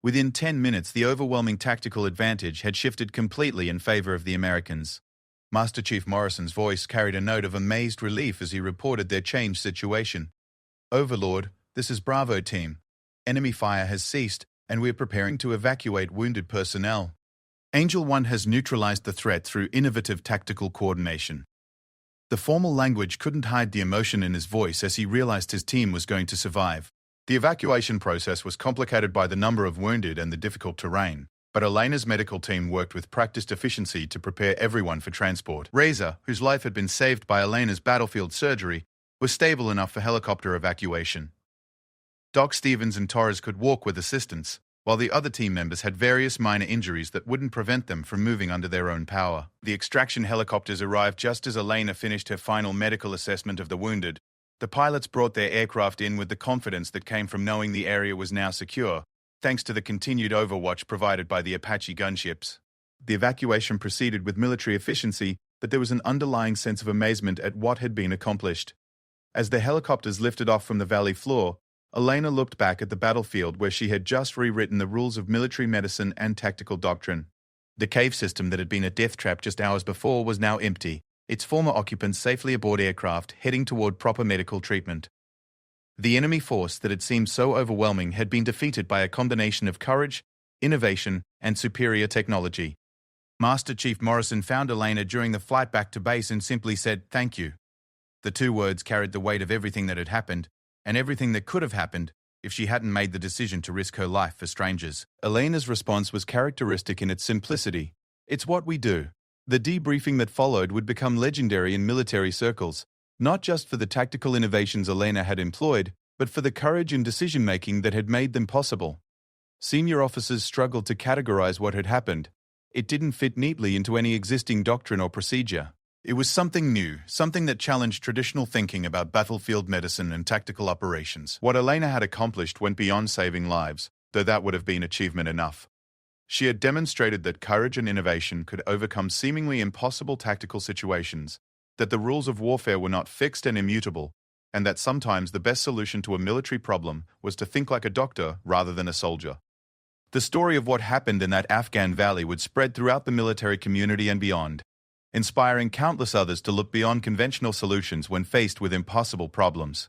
Within 10 minutes, the overwhelming tactical advantage had shifted completely in favor of the Americans. Master Chief Morrison's voice carried a note of amazed relief as he reported their changed situation. Overlord, this is Bravo Team. Enemy fire has ceased, and we're preparing to evacuate wounded personnel. Angel 1 has neutralized the threat through innovative tactical coordination. The formal language couldn't hide the emotion in his voice as he realized his team was going to survive. The evacuation process was complicated by the number of wounded and the difficult terrain, but Elena's medical team worked with practiced efficiency to prepare everyone for transport. Razor, whose life had been saved by Elena's battlefield surgery, was stable enough for helicopter evacuation. Doc Stevens and Torres could walk with assistance, while the other team members had various minor injuries that wouldn't prevent them from moving under their own power. The extraction helicopters arrived just as Elena finished her final medical assessment of the wounded. The pilots brought their aircraft in with the confidence that came from knowing the area was now secure, thanks to the continued overwatch provided by the Apache gunships. The evacuation proceeded with military efficiency, but there was an underlying sense of amazement at what had been accomplished. As the helicopters lifted off from the valley floor, Elena looked back at the battlefield where she had just rewritten the rules of military medicine and tactical doctrine. The cave system that had been a death trap just hours before was now empty, its former occupants safely aboard aircraft heading toward proper medical treatment. The enemy force that had seemed so overwhelming had been defeated by a combination of courage, innovation, and superior technology. Master Chief Morrison found Elena during the flight back to base and simply said, "Thank you." The two words carried the weight of everything that had happened, and everything that could have happened if she hadn't made the decision to risk her life for strangers. Elena's response was characteristic in its simplicity. It's what we do. The debriefing that followed would become legendary in military circles, not just for the tactical innovations Elena had employed, but for the courage and decision-making that had made them possible. Senior officers struggled to categorize what had happened. It didn't fit neatly into any existing doctrine or procedure. It was something new, something that challenged traditional thinking about battlefield medicine and tactical operations. What Elena had accomplished went beyond saving lives, though that would have been achievement enough. She had demonstrated that courage and innovation could overcome seemingly impossible tactical situations, that the rules of warfare were not fixed and immutable, and that sometimes the best solution to a military problem was to think like a doctor rather than a soldier. The story of what happened in that Afghan valley would spread throughout the military community and beyond, inspiring countless others to look beyond conventional solutions when faced with impossible problems.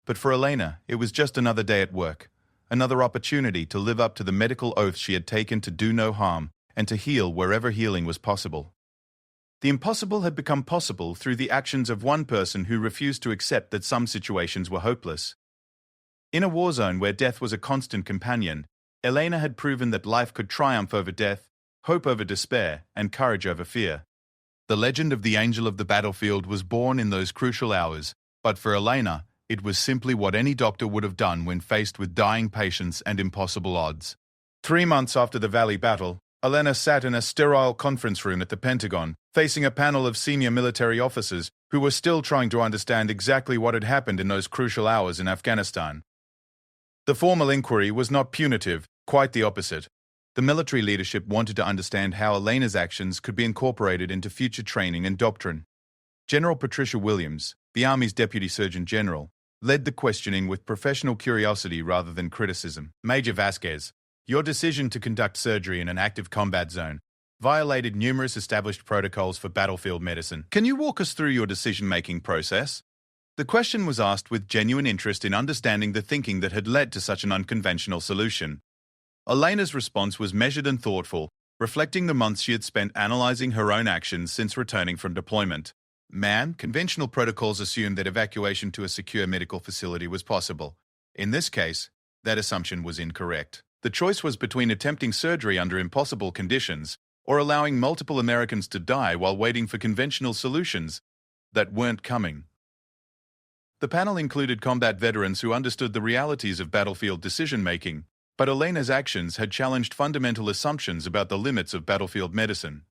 But for Elena, it was just another day at work, another opportunity to live up to the medical oath she had taken to do no harm and to heal wherever healing was possible. The impossible had become possible through the actions of one person who refused to accept that some situations were hopeless. In a war zone where death was a constant companion, Elena had proven that life could triumph over death, hope over despair, and courage over fear. The legend of the angel of the battlefield was born in those crucial hours, but for Elena, it was simply what any doctor would have done when faced with dying patients and impossible odds. 3 months after the Valley battle, Elena sat in a sterile conference room at the Pentagon, facing a panel of senior military officers who were still trying to understand exactly what had happened in those crucial hours in Afghanistan. The formal inquiry was not punitive, quite the opposite. The military leadership wanted to understand how Elena's actions could be incorporated into future training and doctrine. General Patricia Williams, the Army's Deputy Surgeon General, led the questioning with professional curiosity rather than criticism. Major Vasquez, your decision to conduct surgery in an active combat zone violated numerous established protocols for battlefield medicine. Can you walk us through your decision-making process? The question was asked with genuine interest in understanding the thinking that had led to such an unconventional solution. Elena's response was measured and thoughtful, reflecting the months she had spent analyzing her own actions since returning from deployment. Ma'am, conventional protocols assumed that evacuation to a secure medical facility was possible. In this case, that assumption was incorrect. The choice was between attempting surgery under impossible conditions or allowing multiple Americans to die while waiting for conventional solutions that weren't coming. The panel included combat veterans who understood the realities of battlefield decision-making, but Elena's actions had challenged fundamental assumptions about the limits of battlefield medicine.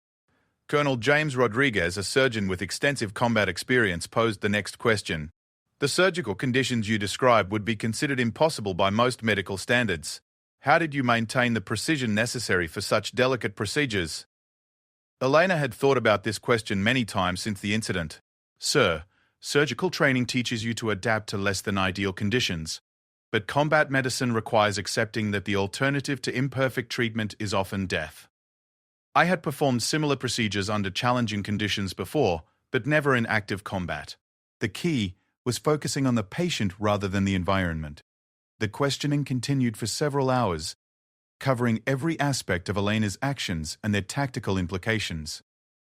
Colonel James Rodriguez, a surgeon with extensive combat experience, posed the next question. The surgical conditions you describe would be considered impossible by most medical standards. How did you maintain the precision necessary for such delicate procedures? Elena had thought about this question many times since the incident. Sir, surgical training teaches you to adapt to less than ideal conditions. But combat medicine requires accepting that the alternative to imperfect treatment is often death. I had performed similar procedures under challenging conditions before, but never in active combat. The key was focusing on the patient rather than the environment. The questioning continued for several hours, covering every aspect of Elena's actions and their tactical implications.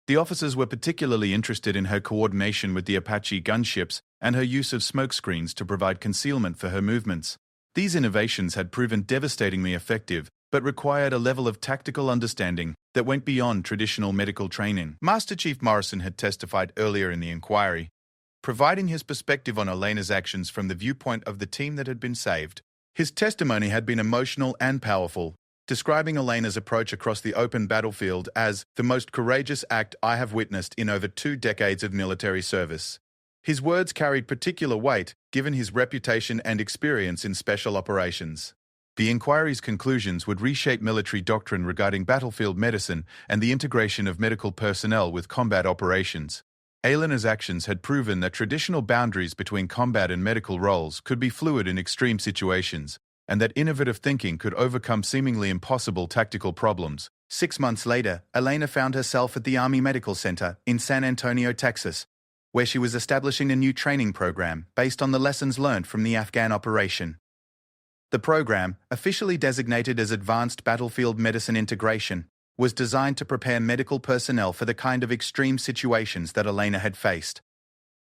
The officers were particularly interested in her coordination with the Apache gunships and her use of smokescreens to provide concealment for her movements. These innovations had proven devastatingly effective, but required a level of tactical understanding that went beyond traditional medical training. Master Chief Morrison had testified earlier in the inquiry, providing his perspective on Elena's actions from the viewpoint of the team that had been saved. His testimony had been emotional and powerful, describing Elena's approach across the open battlefield as the most courageous act I have witnessed in over 2 decades of military service. His words carried particular weight, given his reputation and experience in special operations. The inquiry's conclusions would reshape military doctrine regarding battlefield medicine and the integration of medical personnel with combat operations. Elena's actions had proven that traditional boundaries between combat and medical roles could be fluid in extreme situations, and that innovative thinking could overcome seemingly impossible tactical problems. 6 months later, Elena found herself at the Army Medical Center in San Antonio, Texas, where she was establishing a new training program based on the lessons learned from the Afghan operation. The program, officially designated as Advanced Battlefield Medicine Integration, was designed to prepare medical personnel for the kind of extreme situations that Elena had faced.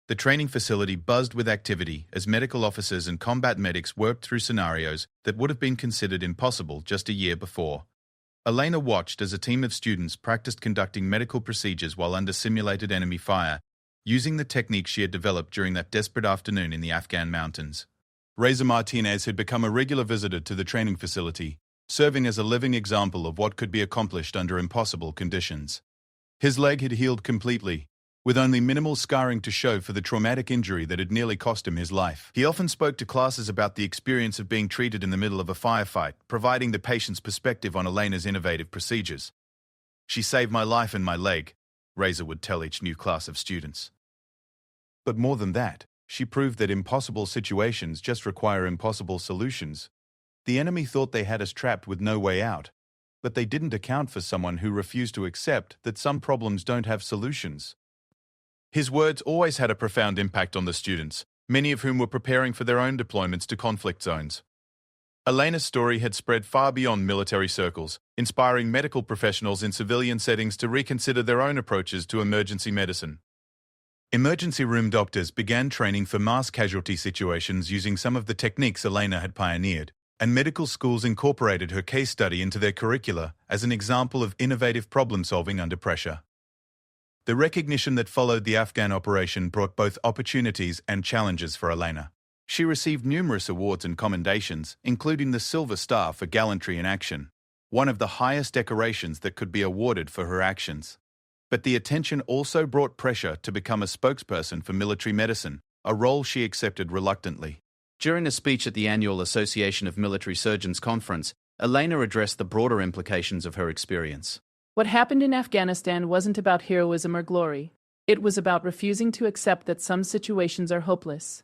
The training facility buzzed with activity as medical officers and combat medics worked through scenarios that would have been considered impossible just a year before. Elena watched as a team of students practiced conducting medical procedures while under simulated enemy fire, using the techniques she had developed during that desperate afternoon in the Afghan mountains. Reza Martinez had become a regular visitor to the training facility, serving as a living example of what could be accomplished under impossible conditions. His leg had healed completely, with only minimal scarring to show for the traumatic injury that had nearly cost him his life. He often spoke to classes about the experience of being treated in the middle of a firefight, providing the patient's perspective on Elena's innovative procedures. "She saved my life and my leg," Reza would tell each new class of students. But more than that, she proved that impossible situations just require impossible solutions. The enemy thought they had us trapped with no way out, but they didn't account for someone who refused to accept that some problems don't have solutions. His words always had a profound impact on the students, many of whom were preparing for their own deployments to conflict zones. Elena's story had spread far beyond military circles, inspiring medical professionals in civilian settings to reconsider their own approaches to emergency medicine. Emergency room doctors began training for mass casualty situations using some of the techniques Elena had pioneered, and medical schools incorporated her case study into their curricula as an example of innovative problem-solving under pressure. The recognition that followed the Afghan operation brought both opportunities and challenges for Elena. She received numerous awards and commendations, including the Silver Star for gallantry in action, one of the highest decorations that could be awarded for her actions. But the attention also brought pressure to become a spokesperson for military medicine, a role she accepted reluctantly. During a speech at the annual Association of Military Surgeons conference, Elena addressed the broader implications of her experience. What happened in Afghanistan wasn't about heroism or glory. It was about refusing to accept that some situations are hopeless.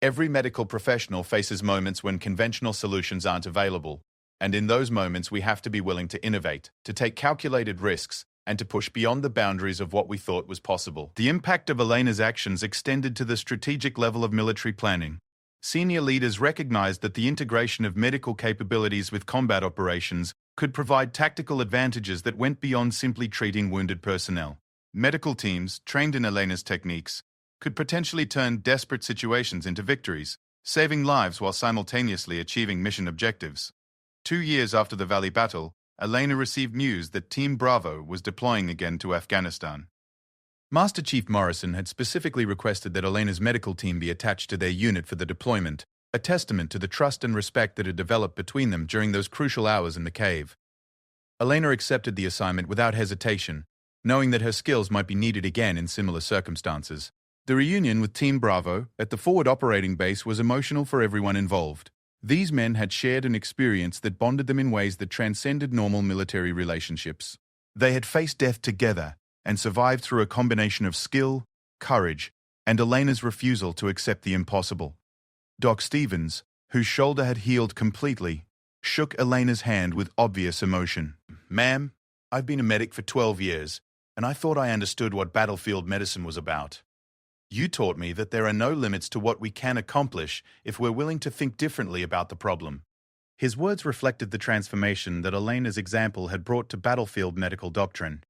Every medical professional faces moments when conventional solutions aren't available, and in those moments we have to be willing to innovate, to take calculated risks, and to push beyond the boundaries of what we thought was possible. The impact of Elena's actions extended to the strategic level of military planning. Senior leaders recognized that the integration of medical capabilities with combat operations could provide tactical advantages that went beyond simply treating wounded personnel. Medical teams, trained in Elena's techniques, could potentially turn desperate situations into victories, saving lives while simultaneously achieving mission objectives. 2 years after the Valley battle, Elena received news that Team Bravo was deploying again to Afghanistan. Master Chief Morrison had specifically requested that Elena's medical team be attached to their unit for the deployment, a testament to the trust and respect that had developed between them during those crucial hours in the cave. Elena accepted the assignment without hesitation, knowing that her skills might be needed again in similar circumstances. The reunion with Team Bravo at the forward operating base was emotional for everyone involved. These men had shared an experience that bonded them in ways that transcended normal military relationships. They had faced death together and survived through a combination of skill, courage, and Elena's refusal to accept the impossible. Doc Stevens, whose shoulder had healed completely, shook Elena's hand with obvious emotion. "Ma'am, I've been a medic for 12 years, and I thought I understood what battlefield medicine was about. You taught me that there are no limits to what we can accomplish if we're willing to think differently about the problem." His words reflected the transformation that Elena's example had brought to battlefield medical doctrine.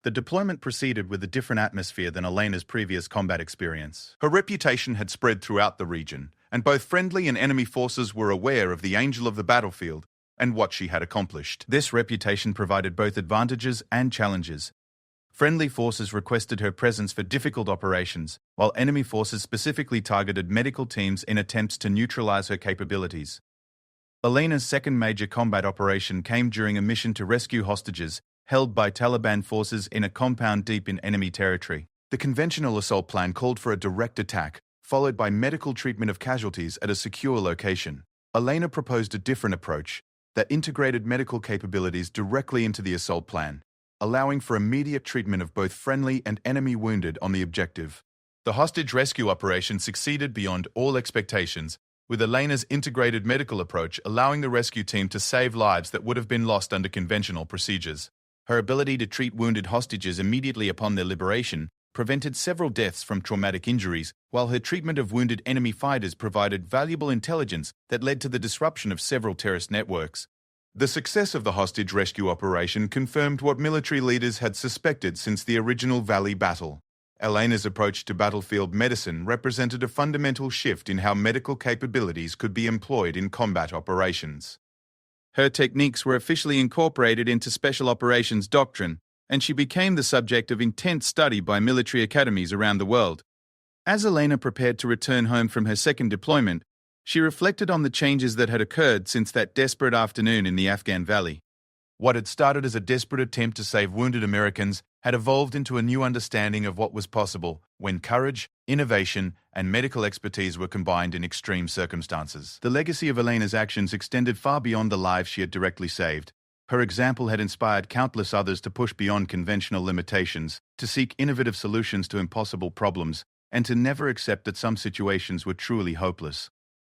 The deployment proceeded with a different atmosphere than Elena's previous combat experience. Her reputation had spread throughout the region, and both friendly and enemy forces were aware of the angel of the battlefield and what she had accomplished. This reputation provided both advantages and challenges. Friendly forces requested her presence for difficult operations, while enemy forces specifically targeted medical teams in attempts to neutralize her capabilities. Elena's second major combat operation came during a mission to rescue hostages held by Taliban forces in a compound deep in enemy territory. The conventional assault plan called for a direct attack, followed by medical treatment of casualties at a secure location. Elena proposed a different approach that integrated medical capabilities directly into the assault plan, allowing for immediate treatment of both friendly and enemy wounded on the objective. The hostage rescue operation succeeded beyond all expectations, with Elena's integrated medical approach allowing the rescue team to save lives that would have been lost under conventional procedures. Her ability to treat wounded hostages immediately upon their liberation prevented several deaths from traumatic injuries, while her treatment of wounded enemy fighters provided valuable intelligence that led to the disruption of several terrorist networks. The success of the hostage rescue operation confirmed what military leaders had suspected since the original Valley battle. Elena's approach to battlefield medicine represented a fundamental shift in how medical capabilities could be employed in combat operations. Her techniques were officially incorporated into special operations doctrine, and she became the subject of intense study by military academies around the world. As Elena prepared to return home from her second deployment, she reflected on the changes that had occurred since that desperate afternoon in the Afghan valley. What had started as a desperate attempt to save wounded Americans had evolved into a new understanding of what was possible when courage, innovation, and medical expertise were combined in extreme circumstances. The legacy of Elena's actions extended far beyond the lives she had directly saved. Her example had inspired countless others to push beyond conventional limitations, to seek innovative solutions to impossible problems, and to never accept that some situations were truly hopeless.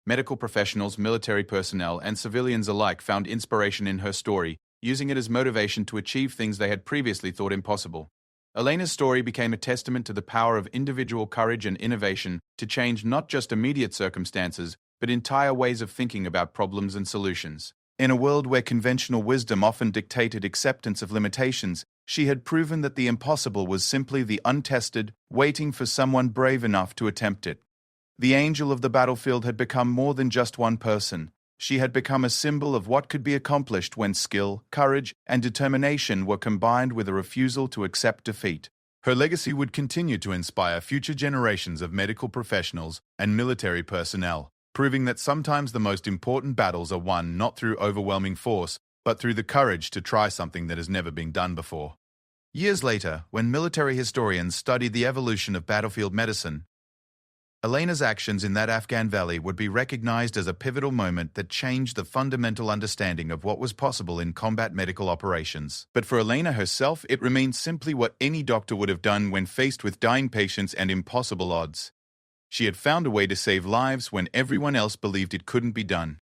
Medical professionals, military personnel, and civilians alike found inspiration in her story, using it as motivation to achieve things they had previously thought impossible. Elena's story became a testament to the power of individual courage and innovation to change not just immediate circumstances, but entire ways of thinking about problems and solutions. In a world where conventional wisdom often dictated acceptance of limitations, she had proven that the impossible was simply the untested, waiting for someone brave enough to attempt it. The angel of the battlefield had become more than just one person. She had become a symbol of what could be accomplished when skill, courage, and determination were combined with a refusal to accept defeat. Her legacy would continue to inspire future generations of medical professionals and military personnel, proving that sometimes the most important battles are won not through overwhelming force, but through the courage to try something that has never been done before. Years later, when military historians studied the evolution of battlefield medicine, Elena's actions in that Afghan valley would be recognized as a pivotal moment that changed the fundamental understanding of what was possible in combat medical operations. But for Elena herself, it remained simply what any doctor would have done when faced with dying patients and impossible odds. She had found a way to save lives when everyone else believed it couldn't be done.